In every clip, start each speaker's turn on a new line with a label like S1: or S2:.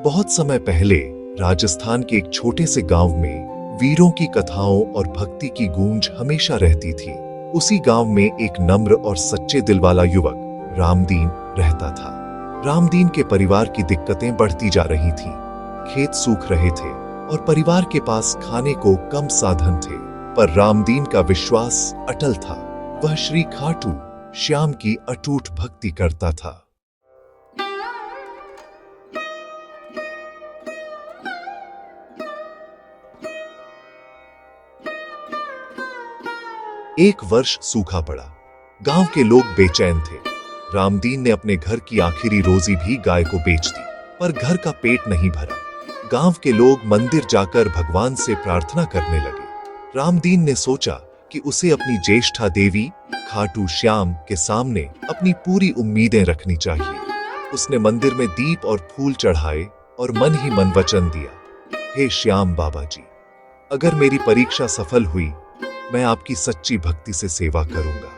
S1: बहुत समय पहले राजस्थान के एक छोटे से गांव में वीरों की कथाओं और भक्ति की गूंज हमेशा रहती थी। उसी गांव में एक नम्र और सच्चे दिल वाला युवक रामदीन रहता था। रामदीन के परिवार की दिक्कतें बढ़ती जा रही थीं। खेत सूख रहे थे और परिवार के पास खाने को कम साधन थे, पर रामदीन का विश्वास अटल था। वह श्री खाटू श्याम की अटूट भक्ति करता था। एक वर्ष सूखा पड़ा। गांव के लोग बेचैन थे। रामदीन ने अपने घर की आखिरी रोजी भी गाय को बेच दी, पर घर का पेट नहीं भरा। गांव के लोग मंदिर जाकर भगवान से प्रार्थना करने लगे। रामदीन ने सोचा कि उसे अपनी ज्येष्ठा देवी खाटू श्याम के सामने अपनी पूरी उम्मीदें रखनी चाहिए। उसने मंदिर में दीप और फूल चढ़ाए और मन ही मन वचन दिया, हे श्याम बाबा जी, अगर मेरी परीक्षा सफल हुई, मैं आपकी सच्ची भक्ति से सेवा करूंगा।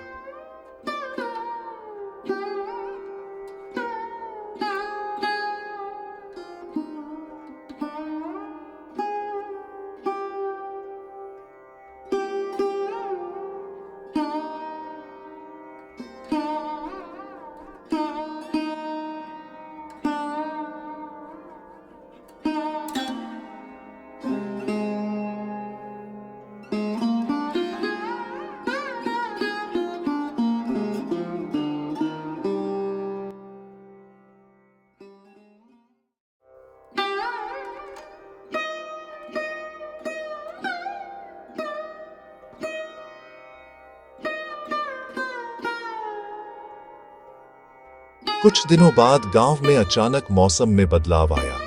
S1: कुछ दिनों बाद गांव में अचानक मौसम में बदलाव आया।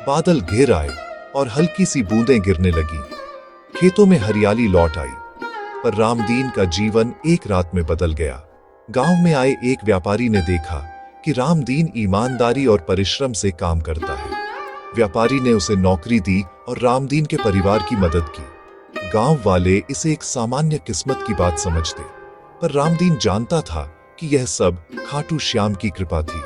S1: बादल घिर आए और हल्की सी बूंदें गिरने लगी। खेतों में हरियाली लौट आई, पर रामदीन का जीवन एक रात में बदल गया। गांव में आए एक व्यापारी ने देखा कि रामदीन ईमानदारी और परिश्रम से काम करता है। व्यापारी ने उसे नौकरी दी और रामदीन के परिवार की मदद की। गांव वाले इसे एक सामान्य किस्मत की बात समझते, पर रामदीन जानता था कि यह सब खाटू श्याम की कृपा थी।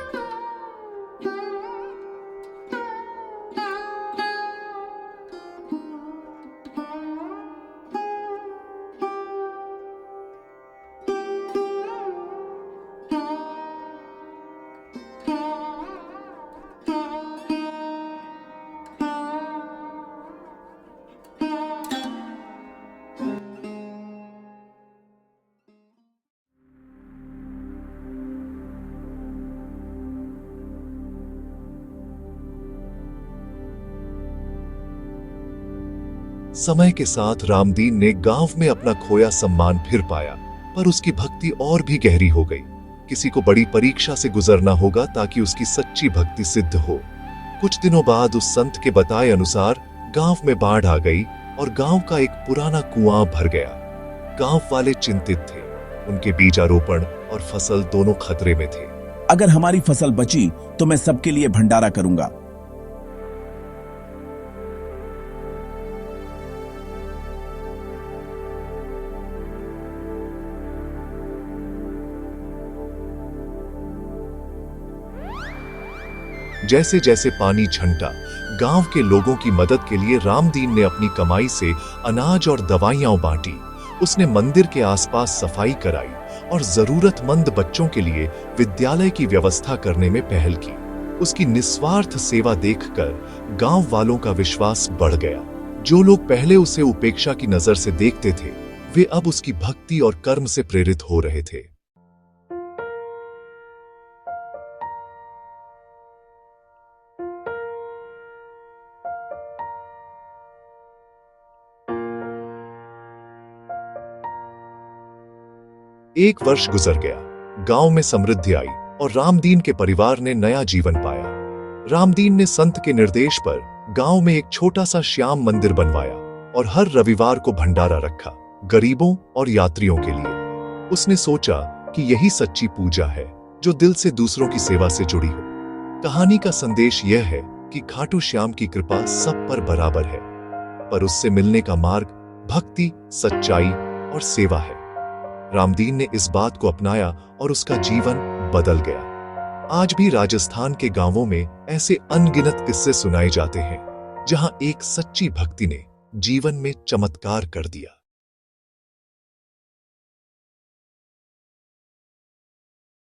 S1: समय के साथ रामदीन ने गांव में अपना खोया सम्मान फिर पाया, पर उसकी भक्ति और भी गहरी हो गई। किसी को बड़ी परीक्षा से गुजरना होगा ताकि उसकी सच्ची भक्ति सिद्ध हो। कुछ दिनों बाद उस संत के बताए अनुसार गांव में बाढ़ आ गई और गांव का एक पुराना कुआं भर गया। गांव वाले चिंतित थे। उनके बीजारोपण और फसल दोनों खतरे में थे।
S2: अगर हमारी फसल बची तो मैं सबके लिए भंडारा करूंगा।
S1: जैसे जैसे पानी छंटा, गांव के लोगों की मदद के लिए रामदीन ने अपनी कमाई से अनाज और दवाइयां बांटी। उसने मंदिर के आसपास सफाई कराई और जरूरतमंद बच्चों के लिए विद्यालय की व्यवस्था करने में पहल की। उसकी निस्वार्थ सेवा देखकर गांव वालों का विश्वास बढ़ गया। जो लोग पहले उसे उपेक्षा की नजर से देखते थे, वे अब उसकी भक्ति और कर्म से प्रेरित हो रहे थे। एक वर्ष गुजर गया। गांव में समृद्धि आई और रामदीन के परिवार ने नया जीवन पाया। रामदीन ने संत के निर्देश पर गांव में एक छोटा सा श्याम मंदिर बनवाया और हर रविवार को भंडारा रखा, गरीबों और यात्रियों के लिए। उसने सोचा कि यही सच्ची पूजा है, जो दिल से दूसरों की सेवा से जुड़ी हो। कहानी का संदेश यह है कि खाटू श्याम की कृपा सब पर बराबर है, पर उससे मिलने का मार्ग भक्ति, सच्चाई और सेवा है। रामदीन ने इस बात को अपनाया और उसका जीवन बदल गया। आज भी राजस्थान के गांवों में ऐसे अनगिनत किस्से सुनाए जाते हैं जहां एक सच्ची भक्ति ने जीवन में चमत्कार कर दिया।